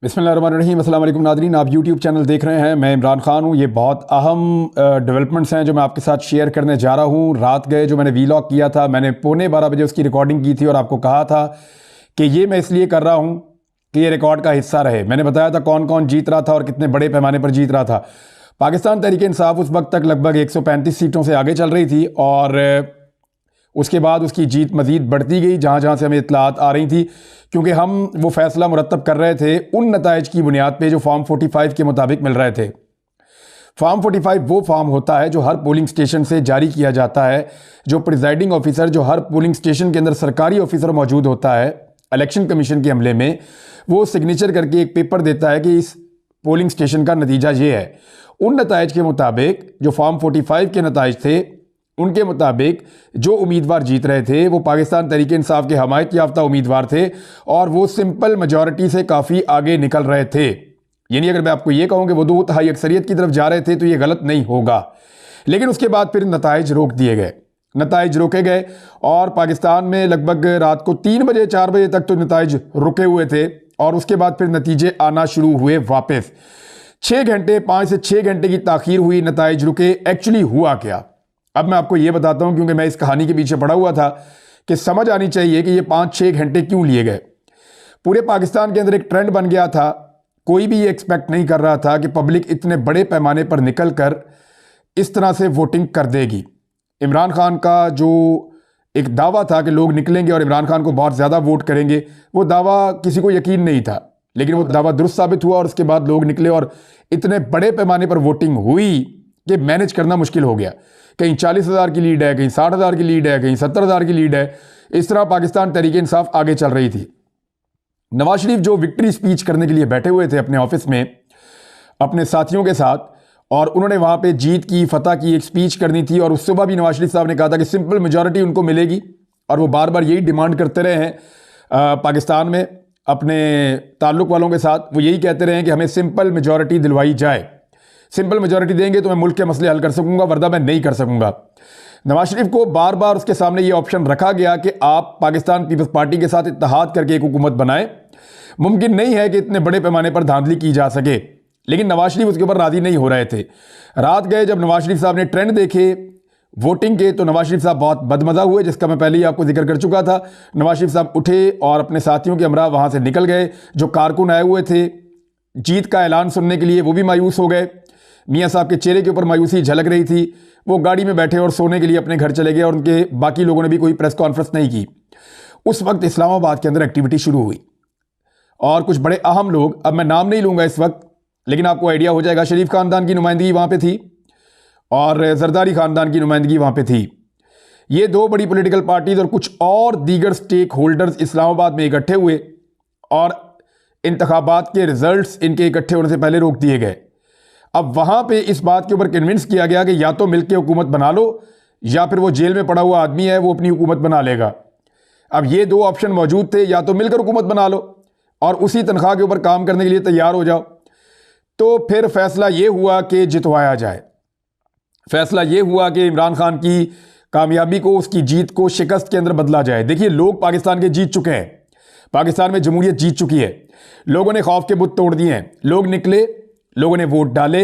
बिस्मिल्लाहिर्रहमानिर्रहीम। अस्सलाम वालेकुम नाज़रीन, आप यूट्यूब चैनल देख रहे हैं। मैं इमरान खान हूँ। ये बहुत अहम डेवलपमेंट्स हैं जो मैं आपके साथ शेयर करने जा रहा हूँ। रात गए जो मैंने वीलॉग किया था, मैंने 11:15 उसकी रिकॉर्डिंग की थी और आपको कहा था कि ये मैं इसलिए कर रहा हूँ कि ये रिकॉर्ड का हिस्सा रहे। मैंने बताया था कौन कौन जीत रहा था और कितने बड़े पैमाने पर जीत रहा था। पाकिस्तान तहरीक इंसाफ उस वक्त तक लगभग 135 सीटों से आगे चल रही थी और उसके बाद उसकी जीत मज़ीद बढ़ती गई जहाँ जहाँ से हमें इत्तलात आ रही थी, क्योंकि हम वो फैसला मुरतब कर रहे थे उन नताइज की बुनियाद पे जो फॉर्म 45 के मुताबिक मिल रहे थे। फॉर्म 45 वो फॉर्म होता है जो हर पोलिंग स्टेशन से जारी किया जाता है। जो प्रिजाइडिंग ऑफिसर, जो हर पोलिंग स्टेशन के अंदर सरकारी ऑफिसर मौजूद होता है इलेक्शन कमीशन के अमले में, वो सिग्नेचर करके एक पेपर देता है कि इस पोलिंग स्टेशन का नतीजा ये है। उन नताइज के मुताबिक जो फॉर्म 45 के नताइज थे, उनके मुताबिक जो उम्मीदवार जीत रहे थे वो पाकिस्तान तहरीक इंसाफ के हमायत याफ्ता उम्मीदवार थे और वो सिंपल मेजॉरिटी से काफ़ी आगे निकल रहे थे। यानी अगर मैं आपको ये कहूँ कि वो 2/3 अक्सरियत की तरफ जा रहे थे तो ये गलत नहीं होगा। लेकिन उसके बाद फिर नताइज रोक दिए गए, नताइज रोके गए और पाकिस्तान में लगभग रात को 3 बजे 4 बजे तक तो नताइज रुके हुए थे और उसके बाद फिर नतीजे आना शुरू हुए वापस। 6 घंटे, 5 से 6 घंटे की ताखीर हुई, नताइज रुके। एक्चुअली हुआ क्या, अब मैं आपको ये बताता हूं, क्योंकि मैं इस कहानी के पीछे पड़ा हुआ था कि समझ आनी चाहिए कि ये 5-6 घंटे क्यों लिए गए। पूरे पाकिस्तान के अंदर एक ट्रेंड बन गया था। कोई भी ये एक्सपेक्ट नहीं कर रहा था कि पब्लिक इतने बड़े पैमाने पर निकल कर इस तरह से वोटिंग कर देगी। इमरान खान का जो एक दावा था कि लोग निकलेंगे और इमरान खान को बहुत ज़्यादा वोट करेंगे, वो दावा किसी को यकीन नहीं था, लेकिन वो दावा दुरुस्त साबित हुआ और उसके बाद लोग निकले और इतने बड़े पैमाने पर वोटिंग हुई कि मैनेज करना मुश्किल हो गया। कहीं 40,000 की लीड है, कहीं 60,000 की लीड है, कहीं 70,000 की लीड है। इस तरह पाकिस्तान तहरीक इंसाफ आगे चल रही थी। नवाज शरीफ जो विक्ट्री स्पीच करने के लिए बैठे हुए थे अपने ऑफिस में अपने साथियों के साथ, और उन्होंने वहां पे जीत की, फतह की एक स्पीच करनी थी और उस सुबह भी नवाज शरीफ साहब ने कहा था कि सिंपल मेजॉरिटी उनको मिलेगी और वो बार बार यही डिमांड करते रहे हैं पाकिस्तान में अपने ताल्लुक वालों के साथ। वो यही कहते रहे हैं कि हमें सिंपल मेजॉरिटी दिलवाई जाए, सिंपल मेजॉरिटी देंगे तो मैं मुल्क के मसले हल कर सकूंगा, वरना मैं नहीं कर सकूंगा। नवाज शरीफ को बार बार उसके सामने ये ऑप्शन रखा गया कि आप पाकिस्तान पीपल्स पार्टी के साथ इत्तेहाद करके एक हुकूमत बनाएं। मुमकिन नहीं है कि इतने बड़े पैमाने पर धांधली की जा सके, लेकिन नवाज शरीफ उसके ऊपर राजी नहीं हो रहे थे। रात गए जब नवाज शरीफ साहब ने ट्रेंड देखे वोटिंग के, तो नवाज शरीफ साहब बहुत बदमजा हुए, जिसका मैं पहले ही आपको जिक्र कर चुका था। नवाज शरीफ साहब उठे और अपने साथियों के हमरा वहां से निकल गए। जो कारकुन आए हुए थे जीत का ऐलान सुनने के लिए, वो भी मायूस हो गए। मियाँ साहब के चेहरे के ऊपर मायूसी झलक रही थी। वो गाड़ी में बैठे और सोने के लिए अपने घर चले गए और उनके बाकी लोगों ने भी कोई प्रेस कॉन्फ्रेंस नहीं की। उस वक्त इस्लामाबाद के अंदर एक्टिविटी शुरू हुई और कुछ बड़े अहम लोग, अब मैं नाम नहीं लूंगा इस वक्त, लेकिन आपको आइडिया हो जाएगा। शरीफ खानदान की नुमाइंदगी वहां पे थी और जरदारी खानदान की नुमाइंदगी वहां पे थी। ये दो बड़ी पॉलिटिकल पार्टीज और कुछ और दीगर स्टेक होल्डर्स इस्लामाबाद में इकट्ठे हुए और इंतखाबात के रिजल्ट्स इनके इकट्ठे होने से पहले रोक दिए गए। अब वहां पे इस बात के ऊपर कन्विंस किया गया कि या तो मिलकर हुकूमत बना लो या फिर वो जेल में पड़ा हुआ आदमी है वो अपनी हुकूमत बना लेगा। अब ये दो ऑप्शन मौजूद थे, या तो मिलकर हुकूमत बना लो और उसी तनख्वाह के ऊपर काम करने के लिए तैयार हो जाओ। तो फिर फैसला ये हुआ कि जितवाया जाए। फैसला ये हुआ कि इमरान खान की कामयाबी को, उसकी जीत को शिकस्त के अंदर बदला जाए। देखिए, लोग पाकिस्तान के जीत चुके हैं, पाकिस्तान में जमहूरियत जीत चुकी है। लोगों ने खौफ के बुत तोड़ दिए हैं, लोग निकले, लोगों ने वोट डाले,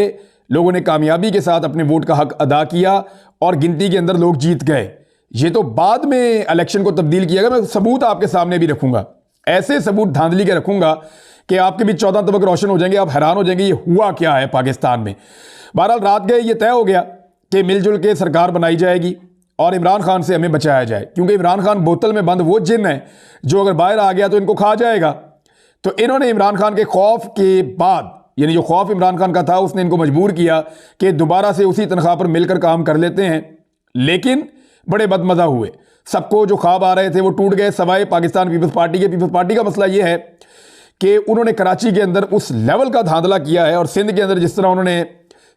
लोगों ने कामयाबी के साथ अपने वोट का हक अदा किया और गिनती के अंदर लोग जीत गए। ये तो बाद में इलेक्शन को तब्दील किया गया। मैं सबूत आपके सामने भी रखूंगा, ऐसे सबूत धांधली के रखूंगा कि आपके भी 14 तबक रोशन हो जाएंगे, आप हैरान हो जाएंगे ये हुआ क्या है पाकिस्तान में। बहरहाल रात गए, ये तय हो गया कि मिलजुल के सरकार बनाई जाएगी और इमरान खान से हमें बचाया जाए, क्योंकि इमरान खान बोतल में बंद वो जिन है जो अगर बाहर आ गया तो इनको खा जाएगा। तो इन्होंने इमरान खान के खौफ के बाद, यानी जो खौफ इमरान खान का था, उसने इनको मजबूर किया कि दोबारा से उसी तनख्वाह पर मिलकर काम कर लेते हैं। लेकिन बड़े बदमजा हुए, सबको जो ख्वाब आ रहे थे वो टूट गए, सवाए पाकिस्तान पीपल्स पार्टी के। पीपल्स पार्टी का मसला ये है कि उन्होंने कराची के अंदर उस लेवल का धांधला किया है और सिंध के अंदर जिस तरह उन्होंने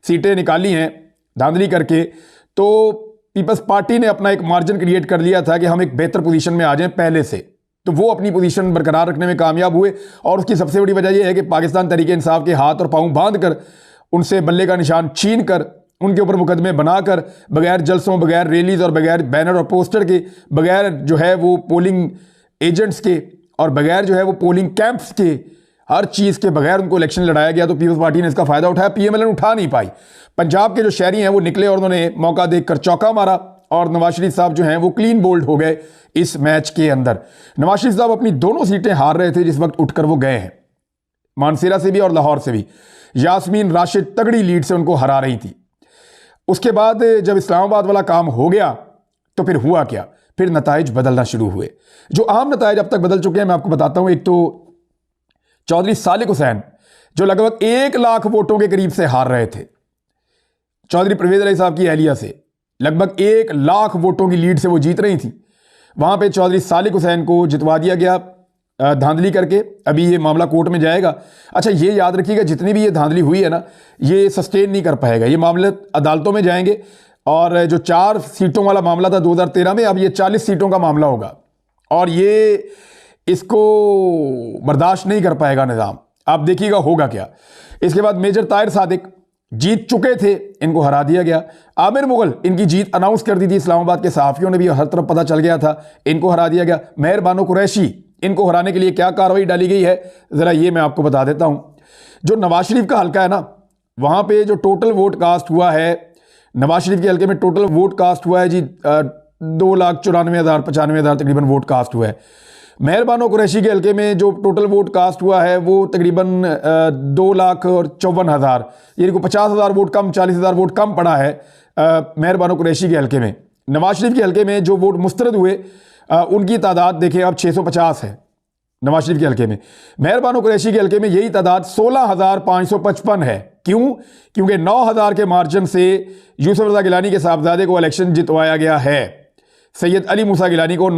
सीटें निकाली हैं धांधली करके, तो पीपल्स पार्टी ने अपना एक मार्जिन क्रिएट कर लिया था कि हम एक बेहतर पोजीशन में आ जाएं पहले से। तो वो अपनी पोजीशन बरकरार रखने में कामयाब हुए और उसकी सबसे बड़ी वजह यह है कि पाकिस्तान तहरीक इंसाफ के हाथ और पांव बांध कर, उनसे बल्ले का निशान छीन कर, उनके ऊपर मुकदमे बनाकर, बगैर जलसों, बगैर रैलीज और बगैर बैनर और पोस्टर के, बगैर जो है वो पोलिंग एजेंट्स के और बगैर जो है वो पोलिंग कैंप्स के, हर चीज़ के बगैर उनको इलेक्शन लड़ाया गया, तो पीपल्स पार्टी ने इसका फ़ायदा उठाया। पीएमएलएन उठा नहीं पाई। पंजाब के जो शहरी हैं वो निकले और उन्होंने मौका देखकर चौका मारा और नवाज शरीफ साहब जो हैं वो क्लीन बोल्ड हो गए इस मैच के अंदर। नवाज शरीफ साहब अपनी दोनों सीटें हार रहे थे जिस वक्त उठकर वो गए हैं, मानसेरा से भी और लाहौर से भी। यास्मीन राशिद तगड़ी लीड से उनको हरा रही थी। उसके बाद जब इस्लामाबाद वाला काम हो गया तो फिर हुआ क्या, फिर नताइज बदलना शुरू हुए। जो आम नताइज अब तक बदल चुके हैं मैं आपको बताता हूं। एक तो चौधरी सालिक हुसैन जो लगभग 1 लाख वोटों के करीब से हार रहे थे, चौधरी परवेज अली साहब की अहलिया से लगभग 1 लाख वोटों की लीड से वो जीत रही थी। वहां पे चौधरी सालिक हुसैन को जितवा दिया गया धांधली करके। अभी ये मामला कोर्ट में जाएगा। अच्छा ये याद रखिएगा, जितनी भी ये धांधली हुई है ना, ये सस्टेन नहीं कर पाएगा। ये मामले अदालतों में जाएंगे और जो 4 सीटों वाला मामला था 2013 में, अब ये 40 सीटों का मामला होगा और ये इसको बर्दाश्त नहीं कर पाएगा निज़ाम। आप देखिएगा होगा क्या। इसके बाद मेजर ताहिर सादिक जीत चुके थे, इनको हरा दिया गया। आमिर मुगल इनकी जीत अनाउंस कर दी थी, इस्लामाबाद के सहाफ़ियों ने भी हर तरफ पता चल गया था, इनको हरा दिया गया। मेहर बानो कुरैशी, इनको हराने के लिए क्या कार्रवाई डाली गई है ज़रा ये मैं आपको बता देता हूं। जो नवाज शरीफ का हल्का है ना, वहां पे जो टोटल वोट कास्ट हुआ है, नवाज शरीफ के हल्के में टोटल वोट कास्ट हुआ है जी 2,94,000 तकरीबन वोट कास्ट हुआ है। मेहर बानो कुरैशी के हल्के में जो टोटल वोट कास्ट हुआ है वो तकरीबन 2,54,000, यानी को 50,000 वोट कम, 40,000 वोट कम पड़ा है मेहर बानो कुरैशी के हल्के में। नवाज शरीफ के हल्के में जो वोट मुस्तरद हुए उनकी तादाद देखें अब 650 है नवाज शरीफ के हल्के में। मेहर बानो कुरैशी के हल्के में यही तादाद 16,555 है। क्यों? क्योंकि 9,000 के मार्जिन से यूसुफ रजा गिलानी के साहबजादे को इलेक्शन जितवाया गया है। सैयद अली मूसा गिलानी को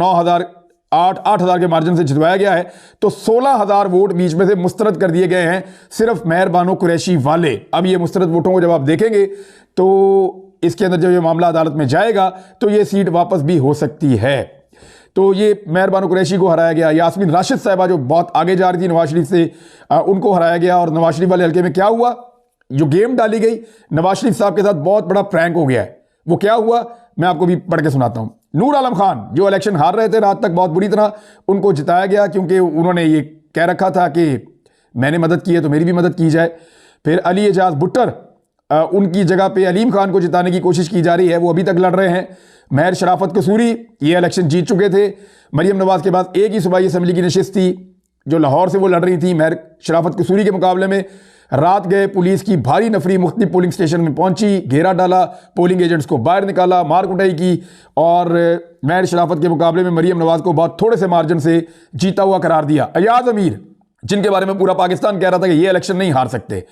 8,000 के मार्जिन से जितवाया गया है। तो 16,000 वोट बीच में से मुस्तरद कर दिए गए हैं सिर्फ मेहर बानो कुरैशी वाले। अब ये मुस्तरद वोटों को जब आप देखेंगे तो इसके अंदर जब ये मामला अदालत में जाएगा तो ये सीट वापस भी हो सकती है। तो ये मेहर बानो कुरैशी को हराया गया। यास्मीन राशिद साहिबा जो बहुत आगे जा रही थी नवाज शरीफ से, उनको हराया गया। और नवाज शरीफ वाले हल्के में क्या हुआ, जो गेम डाली गई नवाज शरीफ साहब के साथ बहुत बड़ा प्रैंक हो गया है। वो क्या हुआ मैं आपको भी पढ़ के सुनाता हूं। नूर आलम खान जो इलेक्शन हार रहे थे रात तक बहुत बुरी तरह, उनको जिताया गया क्योंकि उन्होंने ये कह रखा था कि मैंने मदद की है तो मेरी भी मदद की जाए। फिर अली एजाज भुट्टर, उनकी जगह पे अलीम खान को जिताने की कोशिश की जा रही है, वो अभी तक लड़ रहे हैं। महर शराफत कसूरी ये इलेक्शन जीत चुके थे। मरियम नवाज के बाद एक ही सूबाई असम्बली की नशिस्त थी जो लाहौर से वो लड़ रही थी। महर शराफत कसूरी के मुकाबले में रात गए पुलिस की भारी नफरी मुख्तलिफ पोलिंग स्टेशन में पहुंची, घेरा डाला, पोलिंग एजेंट्स को बाहर निकाला, मार कुटाई की और महर शराफत के मुकाबले में मरियम नवाज को बहुत थोड़े से मार्जिन से जीता हुआ करार दिया। अयाज अमीर जिनके बारे में पूरा पाकिस्तान कह रहा था कि ये इलेक्शन नहीं हार सकते,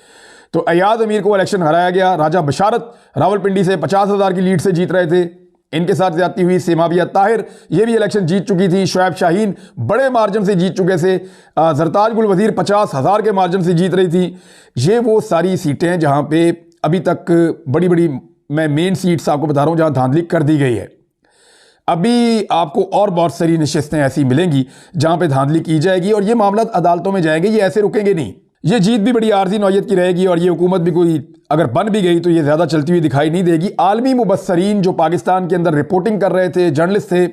तो अयाज अमीर को इलेक्शन हराया गया। राजा बशारत रावलपिंडी से 50,000 की लीड से जीत रहे थे, इनके साथ ज्यादती हुई। सेमाबिया ताहिर ये भी इलेक्शन जीत चुकी थी। शुएब शाहीन बड़े मार्जिन से जीत चुके थे। जरताज गुल वजीर 50,000 के मार्जिन से जीत रही थी। ये वो सारी सीटें हैं जहां पे अभी तक बड़ी बड़ी, मैं मेन सीट्स आपको बता रहा हूं जहां धांधली कर दी गई है। अभी आपको और बहुत सारी नशिस्तें ऐसी मिलेंगी जहां पे धांधली की जाएगी और ये मामला अदालतों में जाएंगे, ये ऐसे रुकेंगे नहीं। ये जीत भी बड़ी आर्जी नौयत की रहेगी और ये हुकूमत भी कोई अगर बन भी गई तो ये ज़्यादा चलती हुई दिखाई नहीं देगी। आलमी मुबस्सरीन जो पाकिस्तान के अंदर रिपोर्टिंग कर रहे थे, जर्नलिस्ट थे,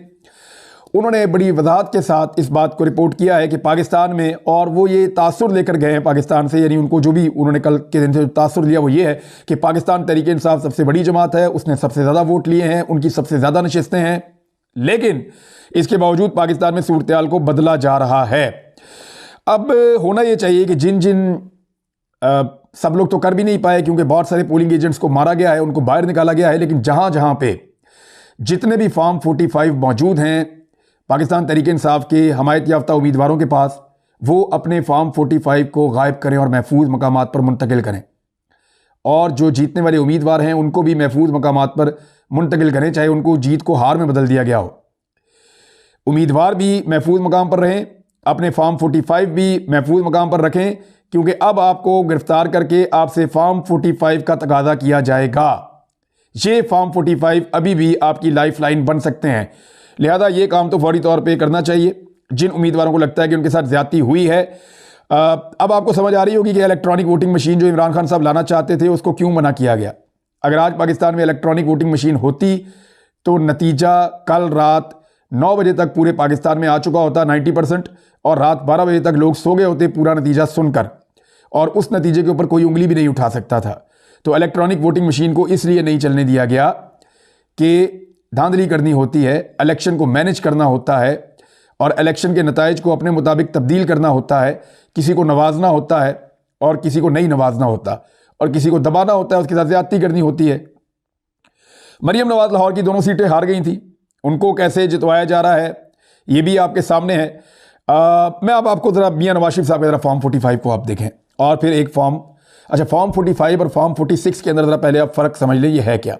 उन्होंने बड़ी वजाहत के साथ इस बात को रिपोर्ट किया है कि पाकिस्तान में, और वो ये तासुर लेकर गए हैं पाकिस्तान से, यानी उनको जो भी उन्होंने कल के दिन से तासुर लिया वो ये है कि पाकिस्तान तहरीक इंसाफ सबसे बड़ी जमात है, उसने सबसे ज़्यादा वोट लिए हैं, उनकी सबसे ज़्यादा नशिस्तें हैं, लेकिन इसके बावजूद पाकिस्तान में सूरत-ए-हाल को बदला जा रहा है। अब होना ये चाहिए कि जिन सब लोग तो कर भी नहीं पाए क्योंकि बहुत सारे पोलिंग एजेंट्स को मारा गया है, उनको बाहर निकाला गया है, लेकिन जहां जहां पे जितने भी फॉर्म 45 मौजूद हैं पाकिस्तान तहरीक इंसाफ के हमायत याफ्ता उम्मीदवारों के पास, वो अपने फॉर्म 45 को गायब करें और महफूज मकामात पर मुंतकिल करें। और जो जीतने वाले उम्मीदवार हैं उनको भी महफूज मकामात पर मुंतकिल करें, चाहे उनको जीत को हार में बदल दिया गया हो। उम्मीदवार भी महफूज मकाम पर रहें, अपने फॉर्म 45 भी महफूज मकाम पर रखें, क्योंकि अब आपको गिरफ्तार करके आपसे फॉर्म 45 का तकाजा किया जाएगा। ये फॉर्म 45 अभी भी आपकी लाइफ लाइन बन सकते हैं, लिहाजा ये काम तो फौरी तौर पे करना चाहिए। जिन उम्मीदवारों को लगता है कि उनके साथ ज्यादती हुई है, अब आपको समझ आ रही होगी कि इलेक्ट्रॉनिक वोटिंग मशीन जो इमरान खान साहब लाना चाहते थे उसको क्यों मना किया गया। अगर आज पाकिस्तान में इलेक्ट्रॉनिक वोटिंग मशीन होती तो नतीजा कल रात 9 बजे तक पूरे पाकिस्तान में आ चुका होता 90%, और रात 12 बजे तक लोग सो गए होते पूरा नतीजा सुनकर, और उस नतीजे के ऊपर कोई उंगली भी नहीं उठा सकता था। तो इलेक्ट्रॉनिक वोटिंग मशीन को इसलिए नहीं चलने दिया गया कि धांधली करनी होती है, इलेक्शन को मैनेज करना होता है और इलेक्शन के नताइज को अपने मुताबिक तब्दील करना होता है। किसी को नवाजना होता है और किसी को नहीं नवाजना होता, और किसी को दबाना होता है, उसके साथ ज्यादती करनी होती है। मरियम नवाज लाहौर की दोनों सीटें हार गई थी, उनको कैसे जितवाया जा रहा है ये भी आपके सामने है। मैं अब आपको ज़रा मियां नवाज शरीफ साहब का ज़रा फॉर्म 45 को आप देखें, और फिर एक फॉर्म, अच्छा फॉर्म 45 और फॉर्म 46 के अंदर ज़रा पहले आप फ़र्क समझ लें ये है क्या,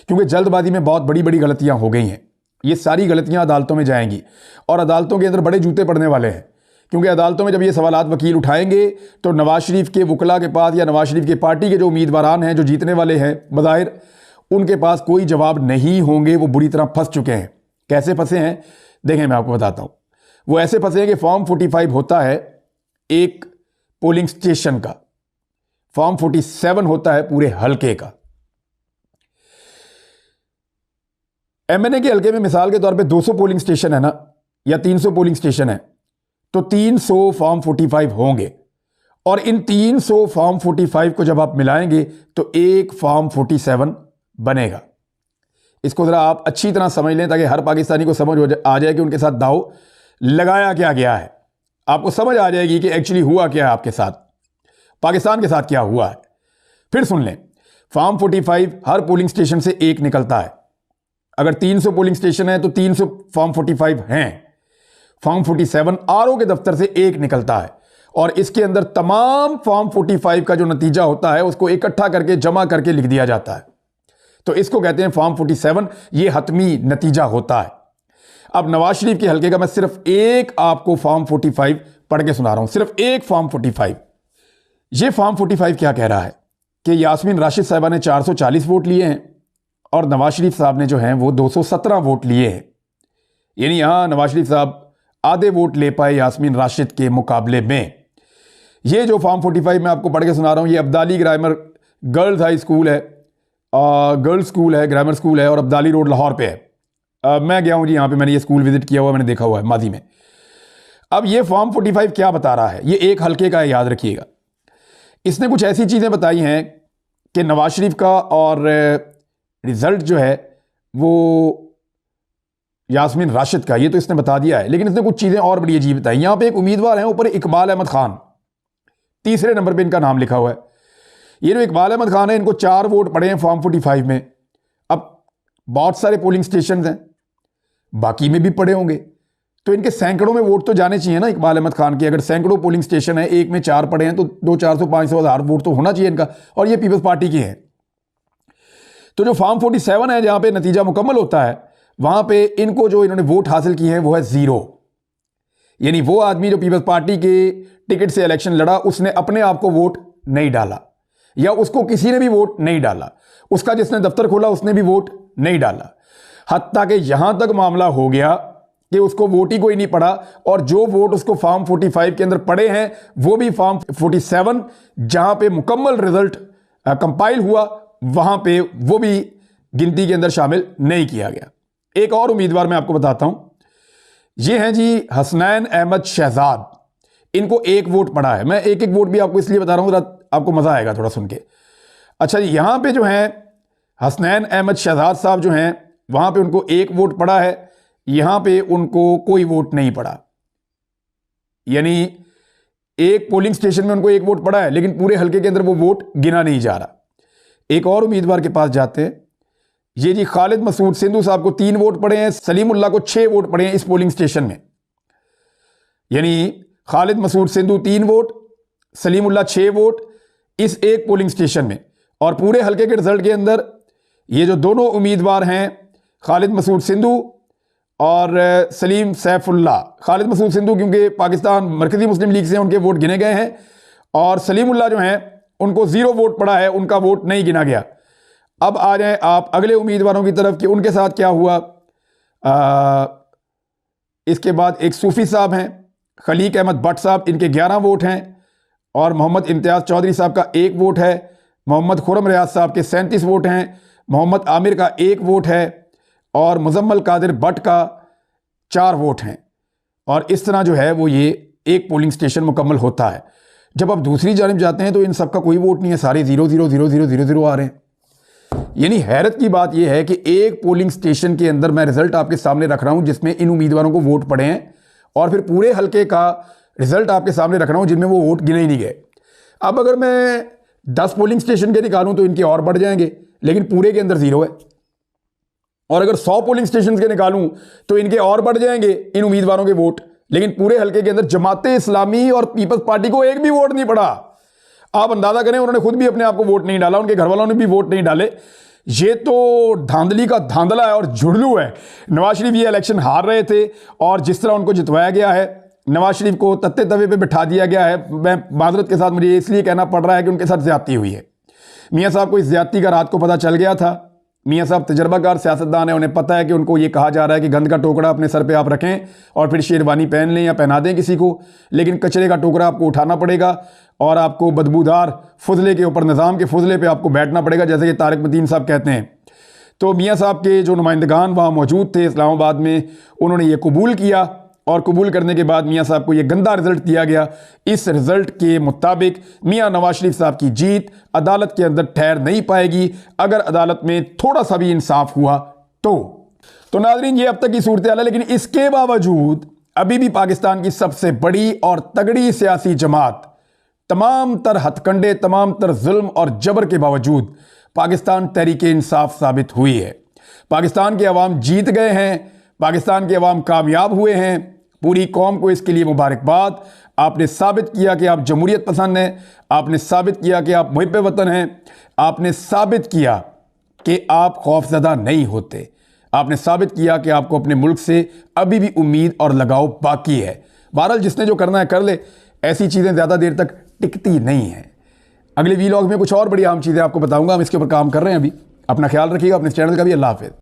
क्योंकि जल्दबाजी में बहुत बड़ी बड़ी गलतियां हो गई हैं। ये सारी गलतियां अदालतों में जाएंगी और अदालतों के अंदर बड़े जूते पड़ने वाले हैं, क्योंकि अदालतों में जब ये सवालात वकील उठाएंगे तो नवाज शरीफ के वकला के पास या नवाज शरीफ की पार्टी के जो उम्मीदवारान हैं, जो जीतने वाले हैं बज़ाहिर, उनके पास कोई जवाब नहीं होंगे। वो बुरी तरह फंस चुके हैं। कैसे फंसे हैं देखें, मैं आपको बताता हूं। वो ऐसे फंसे हैं कि फॉर्म 45 होता है एक पोलिंग स्टेशन का, फॉर्म 47 होता है पूरे हलके का। एमएनए के हलके में मिसाल के तौर पे 200 पोलिंग स्टेशन है ना, या 300 पोलिंग स्टेशन है, तो 300 फॉर्म 45 होंगे, और इन 300 फॉर्म 45 को जब आप मिलाएंगे तो एक फॉर्म 47 बनेगा। इसको जरा आप अच्छी तरह समझ लें ताकि हर पाकिस्तानी को समझ आ जाए कि उनके साथ दाव लगाया क्या गया है। आपको समझ आ जाएगी कि एक्चुअली हुआ क्या है आपके साथ, पाकिस्तान के साथ क्या हुआ है। फिर सुन लें, फॉर्म 45 हर पोलिंग स्टेशन से एक निकलता है। अगर 300 पोलिंग स्टेशन है तो 300 फॉर्म 45 हैं। फॉर्म 47 आरओ के दफ्तर से एक निकलता है, और इसके अंदर तमाम फॉर्म 45 का जो नतीजा होता है उसको इकट्ठा करके जमा करके लिख दिया जाता है। तो इसको कहते हैं फॉर्म 47, ये हतमी नतीजा होता है। अब नवाज शरीफ के हलके का मैं सिर्फ एक आपको फॉर्म 45 पढ़ के सुना रहा हूं, सिर्फ एक फॉर्म 45। ये फॉर्म 45 क्या कह रहा है कि यास्मीन राशिद साहिबा ने 440 वोट लिए हैं और नवाज शरीफ साहब ने जो हैं वो 217 वोट लिए हैं। यानी यहां नवाज शरीफ साहब आधे वोट ले पाए यास्मीन राशिद के मुकाबले में। ये जो फॉर्म 45 मैं आपको पढ़ के सुना रहा हूं, ये Abdali grammar girls high school है, गर्ल्स स्कूल है, ग्रामर स्कूल है, और अब्दाली रोड लाहौर पे है। मैं गया हूं जी, यहां पे मैंने ये स्कूल विजिट किया हुआ, मैंने देखा हुआ है माजी में। अब ये फॉर्म 45 क्या बता रहा है, ये एक हलके का है, याद रखिएगा। इसने कुछ ऐसी चीजें बताई हैं कि नवाज शरीफ का और रिजल्ट जो है वो यास्मीन राशिद का, ये तो इसने बता दिया है, लेकिन इसने कुछ चीजें और बड़ी अजीब बताई। यहां पे एक उम्मीदवार हैं ऊपर, इकबाल अहमद खान, तीसरे नंबर पे इनका नाम लिखा हुआ है। ये जो इकबाल अहमद खान है, इनको 4 वोट पड़े हैं फॉर्म 45 में। अब बहुत सारे पोलिंग स्टेशन हैं, बाकी में भी पड़े होंगे, तो इनके सैकड़ों में वोट तो जाने चाहिए ना इकबाल अहमद खान के। अगर सैकड़ों पोलिंग स्टेशन है, एक में 4 पड़े हैं, तो 200, 400, 500, 1000 वोट तो होना चाहिए इनका, और ये पीपल्स पार्टी के हैं। तो जो फॉर्म 47 है, जहां पे नतीजा मुकम्मल होता है, वहां पे इनको जो इन्होंने वोट हासिल किए हैं वो है 0। यानी वो आदमी जो पीपल्स पार्टी के टिकट से इलेक्शन लड़ा, उसने अपने आप को वोट नहीं डाला, या उसको किसी ने भी वोट नहीं डाला, उसका जिसने दफ्तर खोला उसने भी वोट नहीं डाला। हत्ता कि यहां तक मामला हो गया कि उसको वोट ही कोई नहीं पड़ा, और जो वोट उसको फॉर्म 45 के अंदर पड़े हैं वो भी फॉर्म 47 जहां पे मुकम्मल रिजल्ट कंपाइल हुआ, वहां पे वो भी गिनती के अंदर शामिल नहीं किया गया। एक और उम्मीदवार मैं आपको बताता हूं, ये हैं जी हसनैन अहमद शहजाद। इनको 1 वोट पड़ा है। मैं एक एक वोट भी आपको इसलिए बता रहा हूं, आपको मजा आएगा थोड़ा सुन के। अच्छा, यहां पे जो है हसनैन अहमद शहजाद साहब जो हैं, वहां पे उनको 1 वोट पड़ा है, यहां पे उनको कोई वोट नहीं पड़ा। यानी एक पोलिंग स्टेशन में उनको 1 वोट पड़ा है, लेकिन पूरे हलके के अंदर वो वोट गिना नहीं जा रहा। एक और उम्मीदवार के पास जाते हैं, ये जी खालिद मसूद सिंधु साहब को 3 वोट पड़े हैं, सलीमुल्लाह को 6 वोट पड़े हैं इस पोलिंग स्टेशन में। यानी खालिद मसूद सिंधु 3 वोट, सलीमुल्लाह 6 वोट इस एक पोलिंग स्टेशन में। और पूरे हलके के रिजल्ट के अंदर ये जो दोनों उम्मीदवार हैं, खालिद मसूद सिंधु और सलीम सैफुल्लाह, खालिद मसूद सिंधु क्योंकि पाकिस्तान मरकजी मुस्लिम लीग से उनके वोट गिने गए हैं, और सलीमुल्लाह जो हैं उनको 0 वोट पड़ा है, उनका वोट नहीं गिना गया। अब आ जाएं आप अगले उम्मीदवारों की तरफ कि उनके साथ क्या हुआ। इसके बाद एक सूफी साहब हैं, खलीक अहमद भट्ट साहब, इनके 11 वोट हैं, और मोहम्मद इम्तियाज़ चौधरी साहब का 1 वोट है, मोहम्मद खुरम रियाज साहब के 37 वोट हैं, मोहम्मद आमिर का 1 वोट है, और मुजम्मल कादिर भट्ट का 4 वोट हैं और इस तरह जो है वो ये एक पोलिंग स्टेशन मुकम्मल होता है। जब आप दूसरी जानिब जाते हैं तो इन सबका कोई वोट नहीं है, सारे 0 0 0 0 0 0 आ रहे हैं। यानी हैरत की बात यह है कि एक पोलिंग स्टेशन के अंदर मैं रिजल्ट आपके सामने रख रहा हूं जिसमें इन उम्मीदवारों को वोट पड़े हैं और फिर पूरे हल्के का रिजल्ट आपके सामने रख रहा हूं जिनमें वो वोट गिने ही नहीं गए। अब अगर मैं 10 पोलिंग स्टेशन के निकालूं तो इनके और बढ़ जाएंगे, लेकिन पूरे के अंदर 0 है। और अगर 100 पोलिंग स्टेशन के निकालूं तो इनके और बढ़ जाएंगे इन उम्मीदवारों के वोट, लेकिन पूरे हल्के के अंदर जमाते इस्लामी और पीपल्स पार्टी को एक भी वोट नहीं पड़ा। आप अंदाजा करें, उन्होंने खुद भी अपने आप को वोट नहीं डाला, उनके घर वालों ने भी वोट नहीं डाले। ये तो धांधली का धांधला है और झुड़लू है। नवाज शरीफ ये इलेक्शन हार रहे थे और जिस तरह उनको जितवाया गया है, नवाज शरीफ को तत्ते तवे पे बिठा दिया गया है। मैं माजरत के साथ मुझे इसलिए कहना पड़ रहा है कि उनके साथ ज्यादती हुई है। मियाँ साहब को इस ज्यादती का रात को पता चल गया था। मियाँ साहब तजर्बाकार सियासतदान है, उन्हें पता है कि उनको ये कहा जा रहा है कि गंद का टोकरा अपने सर पे आप रखें और फिर शेरवानी पहन लें या पहना दें किसी को, लेकिन कचरे का टोकरा आपको उठाना पड़ेगा और आपको बदबूदार फुजले के ऊपर, निज़ाम के फुजले पे आपको बैठना पड़ेगा, जैसे कि तारिक मतीन साहब कहते हैं। तो मियाँ साहब के जो नुमाइंदगान वहाँ मौजूद थे इस्लामाबाद में, उन्होंने ये कबूल किया और कबूल करने के बाद मियाँ साहब को ये गंदा रिजल्ट दिया गया। इस रिजल्ट के मुताबिक मियाँ नवाज शरीफ साहब की जीत अदालत के अंदर ठहर नहीं पाएगी अगर अदालत में थोड़ा सा भी इंसाफ हुआ तो नाज़रीन, ये अब तक की सूरत हाल है। लेकिन इसके बावजूद अभी भी पाकिस्तान की सबसे बड़ी और तगड़ी सियासी जमात तमाम तर हथकंडे, तमाम तर जुल्म और जबर के बावजूद पाकिस्तान तहरीके इंसाफ साबित हुई है। पाकिस्तान के अवाम जीत गए हैं, पाकिस्तान के अवाम कामयाब हुए हैं। पूरी कौम को इसके लिए मुबारकबाद। आपने साबित किया कि आप जमहूरियत पसंद हैं, आपने साबित किया कि आप मुहिब वतन हैं, आपने साबित किया कि आप खौफजदा नहीं होते, आपने साबित किया कि आपको अपने मुल्क से अभी भी उम्मीद और लगाव बाकी है। बहरहाल जिसने जो करना है कर ले, ऐसी चीज़ें ज़्यादा देर तक टिकती नहीं हैं। अगले वीलॉग में कुछ और बड़ी आम चीज़ें आपको बताऊंगा, हम इसके ऊपर काम कर रहे हैं अभी। अपना ख्याल रखिएगा, अपने चैनल का भी। अल्लाह हाफिज़।